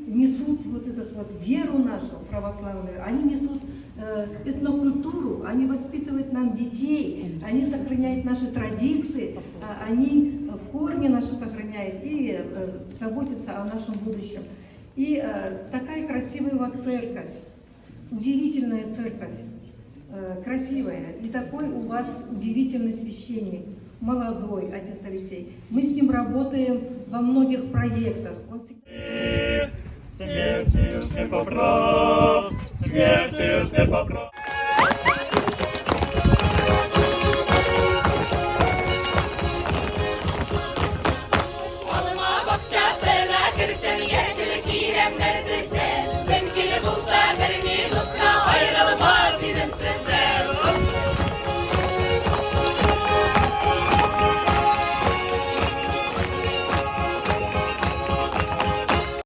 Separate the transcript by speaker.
Speaker 1: Несут вот эту вот веру нашу православную, они несут этнокультуру, они воспитывают нам детей, они сохраняют наши традиции, они корни наши сохраняют и заботятся о нашем будущем. И такая красивая у вас церковь, удивительная церковь, красивая, и такой у вас удивительный священник, молодой отец Алексей. Мы с ним работаем во многих проектах.
Speaker 2: Смертью не поправ, смертью не поправ.